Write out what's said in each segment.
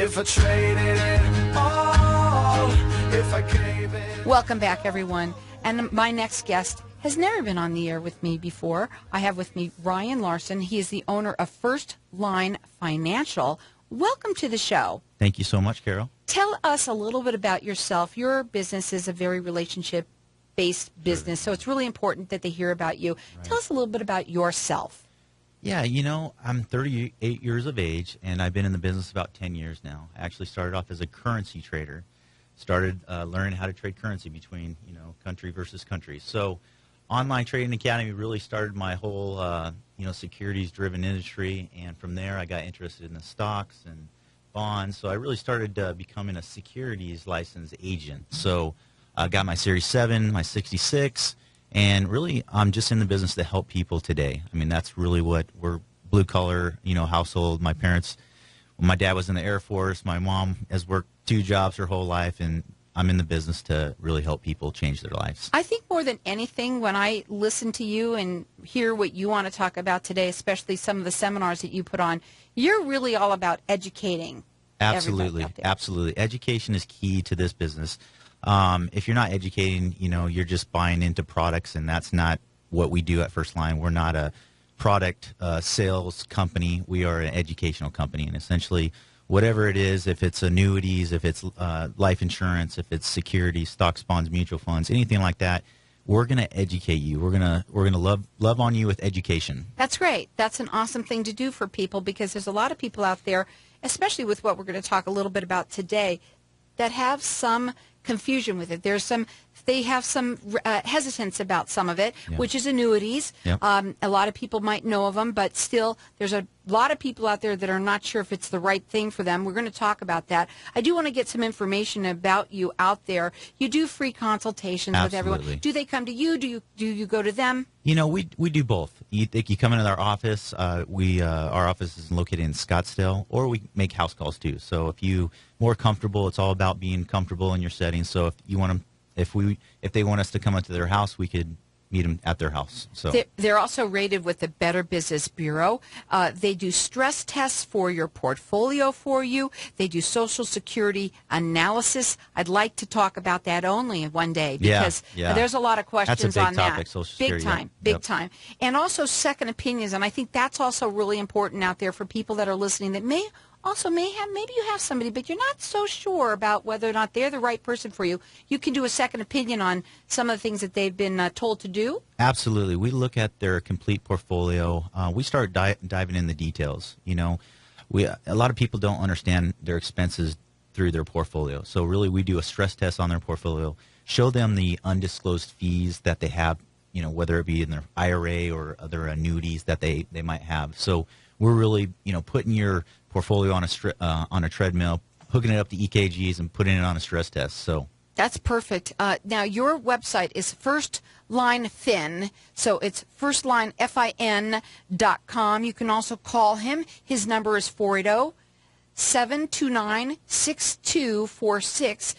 if I traded it all, if I gave it. Welcome back, everyone. And my next guest has never been on the air with me before. I have with me Ryan Larson. He is the owner of First Line Financial. Welcome to the show. Thank you so much, Carol. Tell us a little bit about yourself. Your business is a very relationship-based business, so it's really important that they hear about you. Right. Tell us a little bit about yourself. Yeah, you know, I'm 38 years of age, and I've been in the business about 10 years now. I actually started off as a currency trader. Started learning how to trade currency between, country versus country. So Online Trading Academy really started my whole, securities-driven industry, and from there I got interested in the stocks and bonds. So I really started becoming a securities licensed agent. So I got my Series 7, my 66, and really I'm just in the business to help people today. I mean, that's really what we're blue-collar, household. My parents, my dad was in the Air Force. My mom has worked 2 jobs her whole life, and I'm in the business to really help people change their lives. I think more than anything, when I listen to you and hear what you want to talk about today, especially some of the seminars that you put on, you're really all about educating. Absolutely. Absolutely. Education is key to this business. If you're not educating, you're just buying into products, and that's not what we do at First Line. We're not a product sales company. We are an educational company, and essentially whatever it is, if it's annuities, if it's life insurance, if it's securities, stocks, bonds, mutual funds, anything like that, we're going to educate you. We're going to love on you with education. That's great. That's an awesome thing to do for people, because there's a lot of people out there, especially with what we're going to talk a little bit about today, that have some confusion with it. They have some hesitance about some of it, which is annuities. Yep. A lot of people might know of them, but still there's a lot of people out there that are not sure if it's the right thing for them. We're going to talk about that. I do want to get some information about you out there. You do free consultations with everyone. Do they come to you? Do you go to them? We do both. You come into our office. Our office is located in Scottsdale, or we make house calls too. So if you more comfortable, it's all about being comfortable in your setting. So if you want them, if they want us to come into their house, we could meet them at their house. So they're also rated with the Better Business Bureau. They do stress tests for your portfolio for you. They do Social Security analysis. I'd like to talk about that only one day, because there's a lot of questions on that. That's a big topic, Social Security. Big time. And also second opinions, and I think that's also really important out there for people that are listening that maybe you have somebody, but you're not so sure about whether or not they're the right person for you. You can do a second opinion on some of the things that they've been told to do. Absolutely. We look at their complete portfolio. We start diving in the details. A lot of people don't understand their expenses through their portfolio. So really we do a stress test on their portfolio, show them the undisclosed fees that they have, whether it be in their IRA or other annuities that they might have. So we're really, putting your portfolio on a treadmill, hooking it up to EKGs, and putting it on a stress test. So that's perfect. Now your website is First Line Fin, so it's firstlinefin.com. You can also call him. His number is 480-729-6246.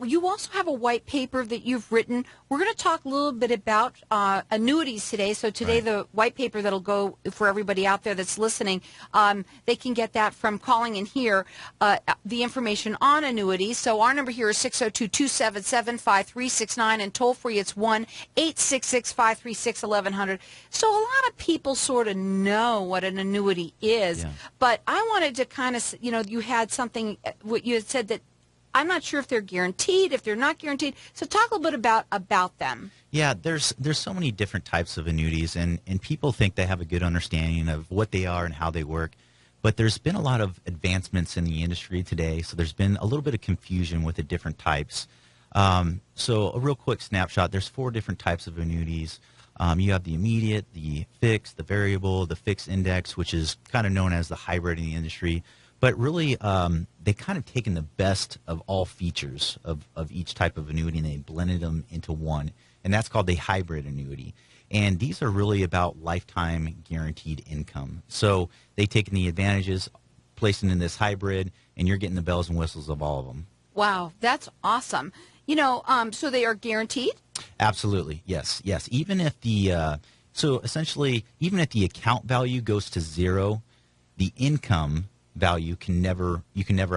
You also have a white paper that you've written. We're going to talk a little bit about annuities today. So today the white paper that'll go for everybody out there that's listening, they can get that from calling in here, the information on annuities. So our number here is 602-277-5369, and toll free it's 1-866-536-1100. So a lot of people sort of know what an annuity is, but I wanted to kind of, you had something, what you had said that I'm not sure if they're guaranteed, if they're not guaranteed. So talk a little bit about them. Yeah, there's so many different types of annuities, and people think they have a good understanding of what they are and how they work. But there's been a lot of advancements in the industry today, so there's been a little bit of confusion with the different types. So a real quick snapshot, there's 4 different types of annuities. You have the immediate, the fixed, the variable, the fixed index, which is kind of known as the hybrid in the industry. But really, they kind of taken the best of all features of each type of annuity, and they blended them into one. And that's called the hybrid annuity. And these are really about lifetime guaranteed income. So they've taken the advantages, placing in this hybrid, and you're getting the bells and whistles of all of them. Wow, that's awesome. So they are guaranteed? Absolutely, yes. Even if so essentially, even if the account value goes to 0, the income value you can never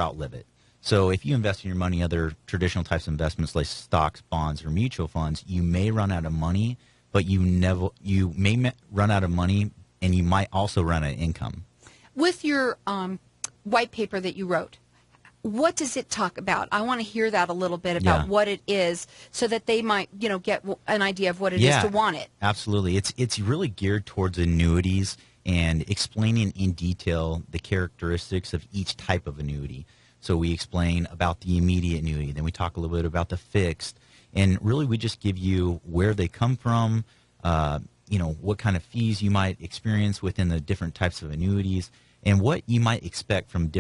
outlive it. So if you invest in your money other traditional types of investments like stocks, bonds, or mutual funds, you may run out of money, but you may run out of money, and you might also run out of income. With your white paper that you wrote, what does it talk about? I want to hear that a little bit about what it is, so that they might, get an idea of what it is to want it. Absolutely. It's really geared towards annuities and explaining in detail the characteristics of each type of annuity. So we explain about the immediate annuity, then we talk a little bit about the fixed, and really we just give you where they come from, what kind of fees you might experience within the different types of annuities, and what you might expect from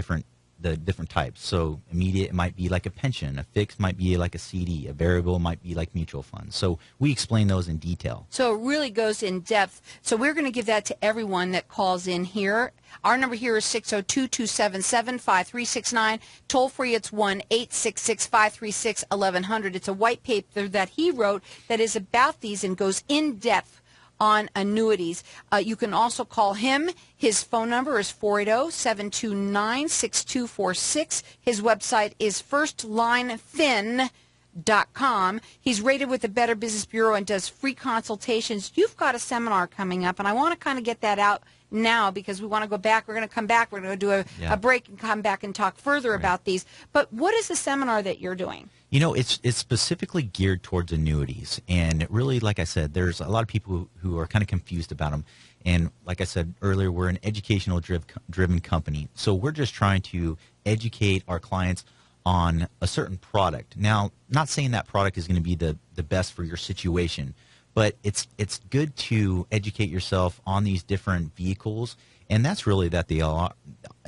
the different types. So immediate might be like a pension, a fixed might be like a CD, a variable might be like mutual funds. So we explain those in detail. So it really goes in depth. So we're going to give that to everyone that calls in here. Our number here is 602-277-5369. Toll free, it's 1-866-536-1100. It's a white paper that he wrote that is about these and goes in depth on annuities. You can also call him. His phone number is 480-729-6246. His website is firstlinefin.com. He's rated with the Better Business Bureau and does free consultations. You've got a seminar coming up, and I want to kind of get that out now because we want to go back. We're going to come back. We're going to do a break and come back and talk further about these. But what is the seminar that you're doing? It's specifically geared towards annuities, and really, like I said, there's a lot of people who are kind of confused about them. And like I said earlier, we're an educational driven company, so we're just trying to educate our clients on a certain product. Now, not saying that product is going to be the best for your situation, but it's good to educate yourself on these different vehicles, and that's really that they are.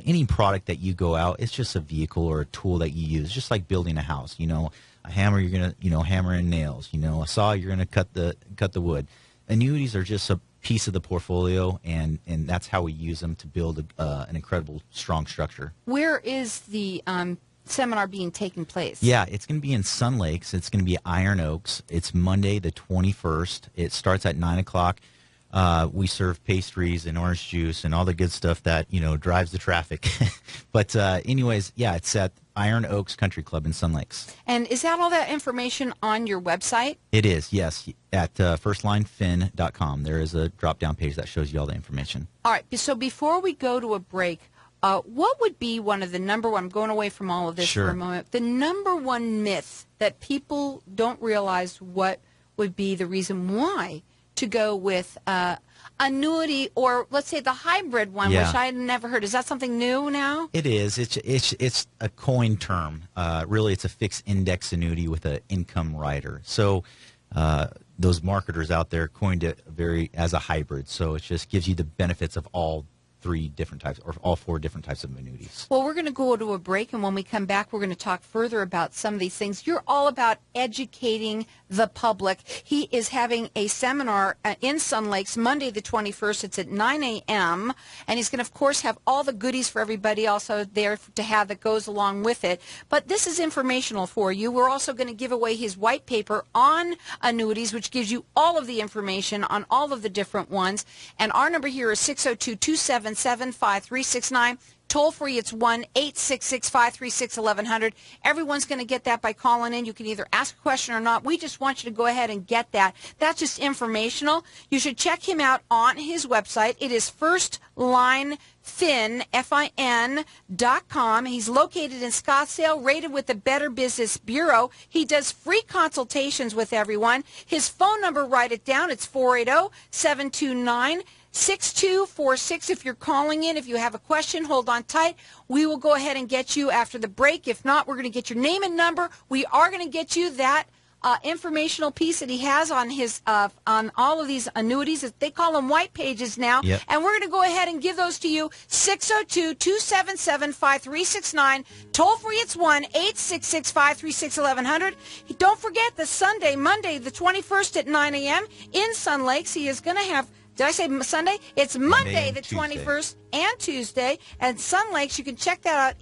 Any product that you go out, it's just a vehicle or a tool that you use, just like building a house. A hammer, you're going to hammer in nails. A saw, you're going to cut the wood. Annuities are just a piece of the portfolio, and that's how we use them to build an incredible, strong structure. Where is the seminar being taken place? Yeah, it's going to be in Sun Lakes. It's going to be Iron Oaks. It's Monday the 21st. It starts at 9 o'clock. We serve pastries and orange juice and all the good stuff that, drives the traffic. But anyways, it's at Iron Oaks Country Club in Sun Lakes. And is that all that information on your website? It is, yes, at firstlinefin.com. There is a drop-down page that shows you all the information. All right, so before we go to a break, what would be one of the number one, I'm going away from all of this for a moment, the number one myth that people don't realize what would be the reason why to go with annuity, or let's say the hybrid one, which I had never heard. Is that something new now? It is. It's a coined term. Really, it's a fixed index annuity with an income rider. So those marketers out there coined it as a hybrid. So it just gives you the benefits of all three different types, or all four different types of annuities. Well, we're going to go to a break, and when we come back, we're going to talk further about some of these things. You're all about educating the public. He is having a seminar in Sun Lakes Monday the 21st. It's at 9 a.m., and he's going to, of course, have all the goodies for everybody also there to have that goes along with it. But this is informational for you. We're also going to give away his white paper on annuities, which gives you all of the information on all of the different ones. And our number here is 602-277-5369. Toll free, it's 1-866-536-1100. Everyone's going to get that by calling in. You can either ask a question or not. We just want you to go ahead and get that. That's just informational. You should check him out on his website. It is firstlinefin.com. He's located in Scottsdale, rated with the Better Business Bureau. He does free consultations with everyone. His phone number, write it down. It's 480-729-6246. If you're calling in, if you have a question, hold on tight. We will go ahead and get you after the break. If not, we're going to get your name and number. We are going to get you that informational piece that he has on his on all of these annuities. They call them white pages now. Yep. And we're going to go ahead and give those to you. 602-277-5369. Toll free, it's 1-866-536-1100. Don't forget the Monday, the 21st at 9 a.m. in Sun Lakes. He is going to have, did I say Sunday? It's Monday the 21st and Tuesday. And Sun Lakes, you can check that out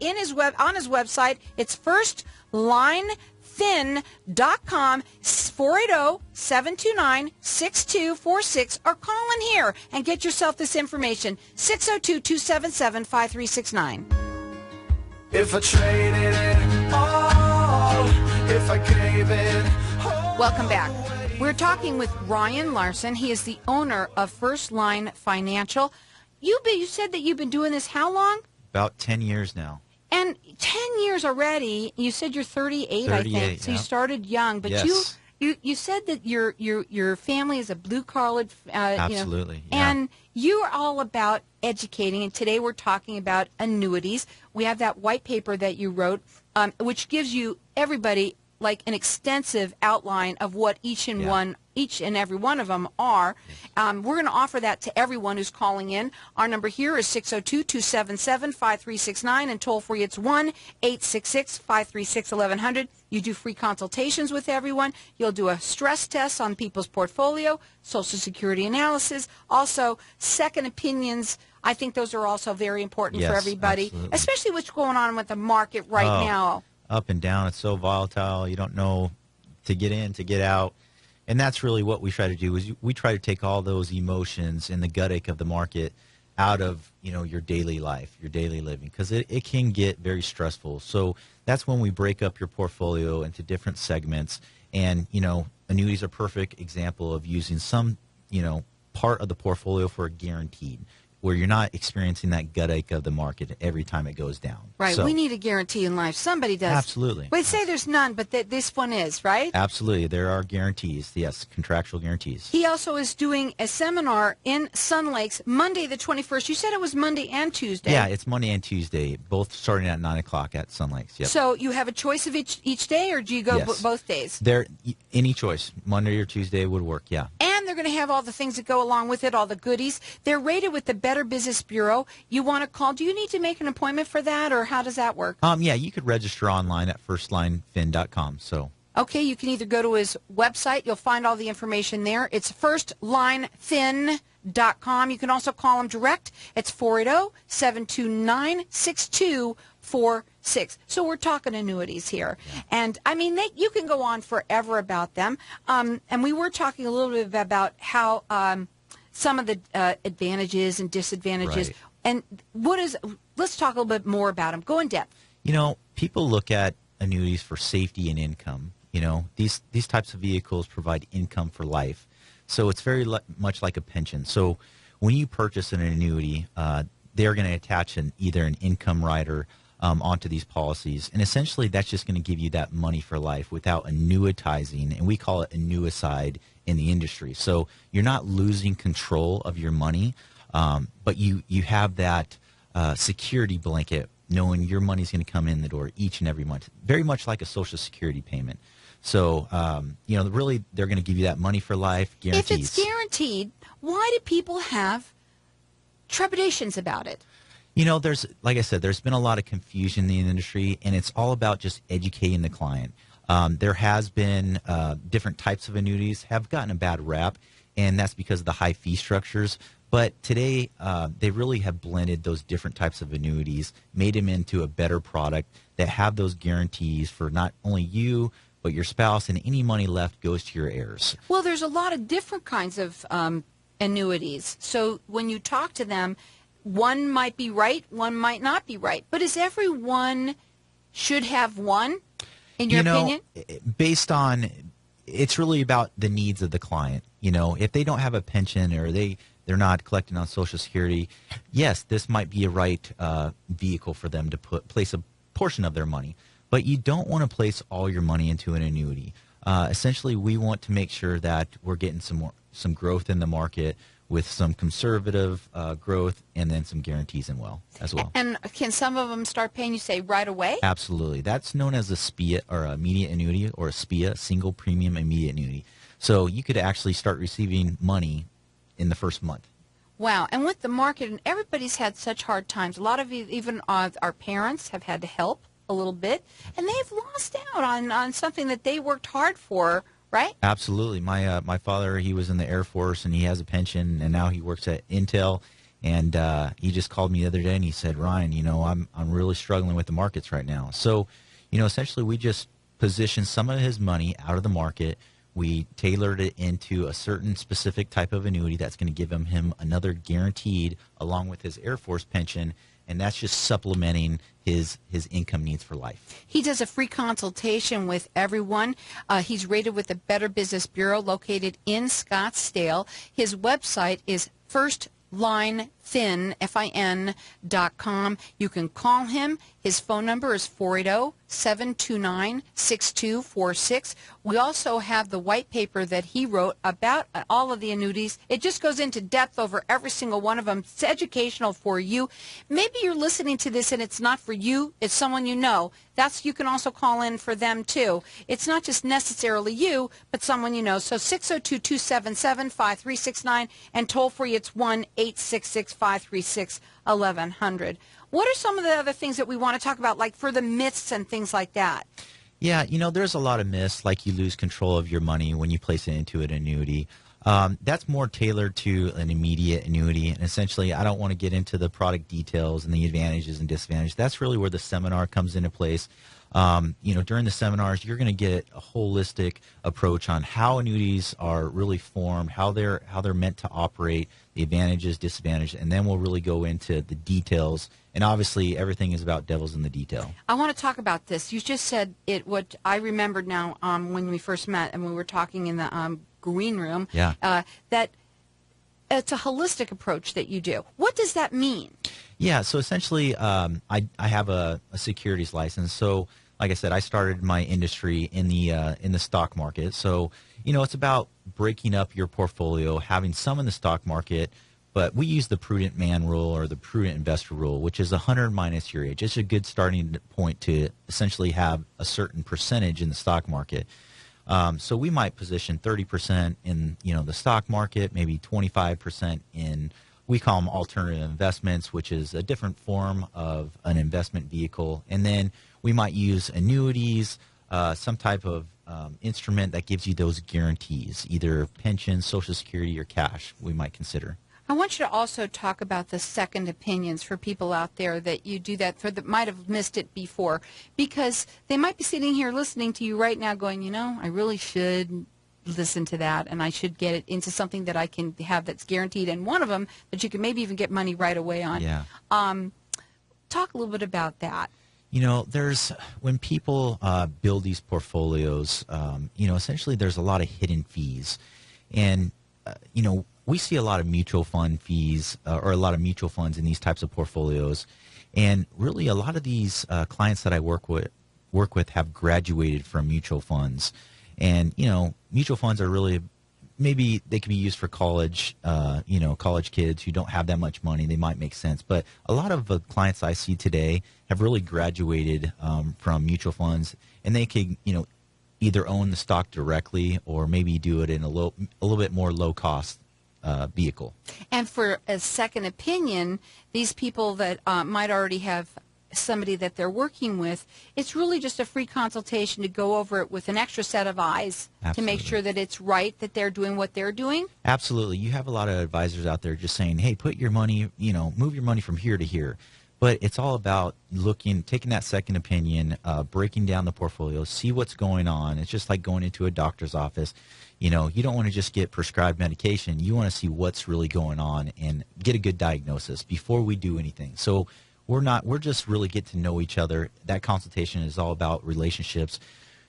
on his website. It's firstlinefin.com, 480-729-6246, or call in here and get yourself this information, 602-277-5369. If I traded it all, if I gave it all. Welcome back. We're talking with Ryan Larson. He is the owner of First Line Financial. You said that you've been doing this how long? About 10 years now. And 10 years already. You said you're 38, I think. 38, So you yeah. started young, but Yes. you said that your family is a blue-collar, Absolutely, yeah. and you're all about educating. And today we're talking about annuities. We have that white paper that you wrote, which gives you everybody like an extensive outline of what each and every one of them are. We're going to offer that to everyone who's calling in. Our number here is 602-277-5369, and toll free it's 1-866-536-1100. You do free consultations with everyone. You'll do a stress test on people's portfolio, Social Security analysis, also second opinions. I think those are also very important for Yes, everybody, absolutely. especially what's going on with the market right now. Up and down. It's so volatile. You don't know to get in, to get out. And that's really what we try to do, is we try to take all those emotions and the gut ache of the market out of, your daily life, your daily living, because it can get very stressful. So that's when we break up your portfolio into different segments. And, annuities are a perfect example of using some, part of the portfolio for a guaranteed, where you're not experiencing that gut ache of the market every time it goes down. Right. So, We need a guarantee in life. Somebody does. Absolutely. We say there's none, but this one is, right? Absolutely. There are guarantees. Yes, contractual guarantees. He also is doing a seminar in Sun Lakes Monday the 21st. You said it was Monday and Tuesday. Yeah, it's Monday and Tuesday, both starting at 9 o'clock at Sun Lakes. Yep. So you have a choice of each day, or do you go Yes. both days? There, any choice, Monday or Tuesday would work, yeah. And they're going to have all the things that go along with it, all the goodies. They're rated with the Better Business Bureau. You want to call. Do you need to make an appointment for that, or how does that work? Yeah, you could register online at firstlinefin.com. So, Okay, you can either go to his website. You'll find all the information there. It's firstlinefin.com. You can also call him direct. It's 480-729-6246. So we're talking annuities here. Yeah. And, I mean, you can go on forever about them. And we were talking a little bit about how some of the advantages and disadvantages. Right. And let's talk a little bit more about them. Go in depth. People look at annuities for safety and income. These types of vehicles provide income for life. So it's very much like a pension. So when you purchase an annuity, they're going to attach either an income rider onto these policies. And essentially that's just going to give you that money for life without annuitizing. And we call it annuicide in the industry. So you're not losing control of your money, but you have that security blanket knowing your money's going to come in the door each and every month, very much like a Social Security payment. So, really, they're going to give you that money for life, guarantees. If it's guaranteed, why do people have trepidations about it? Like I said, there's been a lot of confusion in the industry, and it's all about just educating the client. There has been different types of annuities have gotten a bad rap, and that's because of the high fee structures. But today, they really have blended those different types of annuities, made them into a better product that have those guarantees for not only you, but your spouse, and any money left goes to your heirs. Well, there's a lot of different kinds of annuities. So when you talk to them, one might be right, one might not be right. But is everyone should have one, in your opinion? Based on, it's really about the needs of the client. If they don't have a pension or they're not collecting on Social Security, yes, this might be a right vehicle for them to place a portion of their money. But you don't want to place all your money into an annuity. Essentially, we want to make sure that we're getting some growth in the market with some conservative growth and then some guarantees as well. And can some of them start paying, you say, right away? Absolutely. That's known as a SPIA, or immediate annuity, or a SPIA, single premium immediate annuity. So you could actually start receiving money in the first month. Wow. And with the market, and everybody's had such hard times. A lot of even our parents have had to help a little bit, and they've lost out on something that they worked hard for, right? Absolutely. My father, he was in the Air Force, and he has a pension, and now he works at Intel. And he just called me the other day, and he said, Ryan, I'm really struggling with the markets right now. So, essentially we just positioned some of his money out of the market. We tailored it into a certain specific type of annuity that's going to give him another guaranteed along with his Air Force pension. and that's just supplementing his income needs for life. He does a free consultation with everyone. He's rated with the Better Business Bureau, located in Scottsdale. His website is FirstLineFin.com. You can call him. His phone number is 480-729-6246. We also have the white paper that he wrote about all of the annuities. It just goes into depth over every single one of them. It's educational for you. Maybe you're listening to this and it's not for you. It's someone you know. You can also call in for them too. It's not just necessarily you, but someone you know. So 602-277-5369, and toll free it's 1-866-536-1100. What are some of the other things that we want to talk about, like for the myths and things like that? Yeah, there's a lot of myths, like you lose control of your money when you place it into an annuity. That's more tailored to an immediate annuity, and essentially I don't want to get into the product details and the advantages and disadvantages. That's really where the seminar comes into place. During the seminars, you're going to get a holistic approach on how annuities are really formed, how they're meant to operate, the advantages, disadvantages, and then we'll really go into the details. And obviously, everything is about devils in the detail. I want to talk about this. You just said it. What I remembered now when we first met and we were talking in the green room. Yeah. That it's a holistic approach that you do. What does that mean? Yeah. So essentially, I have a securities license. So, like I said, I started my industry in the stock market. So, it's about breaking up your portfolio, having some in the stock market. But we use the prudent man rule or the prudent investor rule, which is 100 minus your age. It's a good starting point to essentially have a certain percentage in the stock market. So we might position 30% in the stock market, maybe 25% in, we call them alternative investments, which is a different form of an investment vehicle. And then we might use annuities, some type of instrument that gives you those guarantees, either pension, Social Security, or cash we might consider. I want you to also talk about the second opinions for people out there that you do that for that might have missed it before, because they might be sitting here listening to you right now going, I really should listen to that and I should get it into something that I can have that's guaranteed, and one of them that you can maybe even get money right away on. Yeah. Talk a little bit about that. There's when people build these portfolios, essentially there's a lot of hidden fees, and we see a lot of mutual fund fees or a lot of mutual funds in these types of portfolios, and really a lot of these clients that I work with have graduated from mutual funds, and mutual funds are really, maybe they can be used for college kids who don't have that much money. They might make sense, but a lot of the clients I see today have really graduated from mutual funds, and they could either own the stock directly or maybe do it in a little bit more low cost vehicle. And for a second opinion, these people that might already have somebody that they're working with, it's really just a free consultation to go over it with an extra set of eyes. Absolutely. To make sure that it's right, that they're doing what they're doing. Absolutely. You have a lot of advisors out there just saying, hey, put your money, move your money from here to here. But it's all about taking that second opinion, breaking down the portfolio, see what's going on. It's just like going into a doctor's office. You don't want to just get prescribed medication. You want to see what's really going on and get a good diagnosis before we do anything. So we're just really get to know each other. That consultation is all about relationships,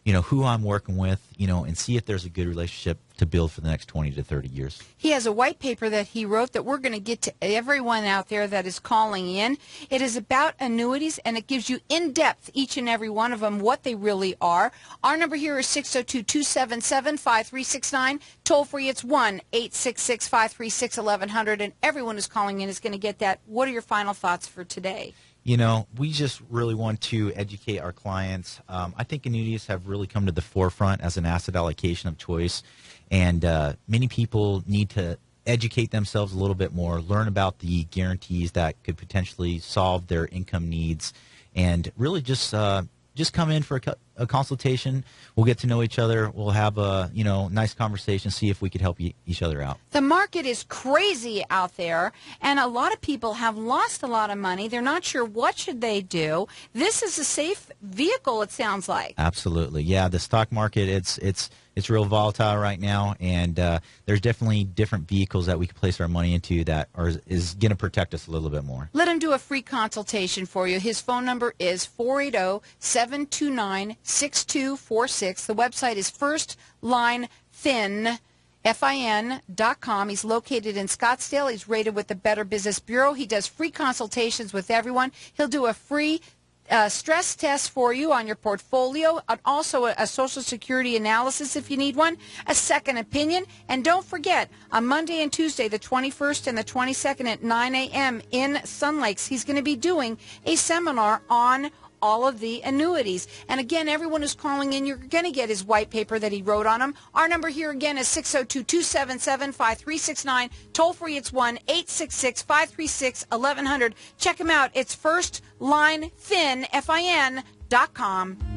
who I'm working with, and see if there's a good relationship to build for the next 20 to 30 years. He has a white paper that he wrote that we're going to get to everyone out there that is calling in. It is about annuities, and it gives you in depth each and every one of them, what they really are. Our number here is 602-277-5369. Toll free, it's 1-866-536-1100, and everyone who's calling in is going to get that. What are your final thoughts for today? We just really want to educate our clients. I think annuities have really come to the forefront as an asset allocation of choice, and many people need to educate themselves a little bit more, learn about the guarantees that could potentially solve their income needs, and really just come in for a consultation. We'll get to know each other. We'll have a nice conversation, see if we could help each other out. The market is crazy out there, and a lot of people have lost a lot of money. They're not sure what should they do. This is a safe vehicle, it sounds like. Absolutely. Yeah, the stock market, it's real volatile right now, and there's definitely different vehicles that we can place our money into that is going to protect us a little bit more. Let him do a free consultation for you. His phone number is 480-729-6246. The website is FirstLineFin.com. He's located in Scottsdale. He's rated with the Better Business Bureau. He does free consultations with everyone. He'll do a free stress test for you on your portfolio, and also a Social Security analysis if you need one, a second opinion. And don't forget, on Monday and Tuesday, the 21st and the 22nd at 9 a.m. in Sun Lakes, he's going to be doing a seminar on all of the annuities. And again, everyone who's calling in, you're going to get his white paper that he wrote on them. Our number here again is 602-277-5369. Toll free, it's 1-866-536-1100. Check him out. It's FirstLineFin.com.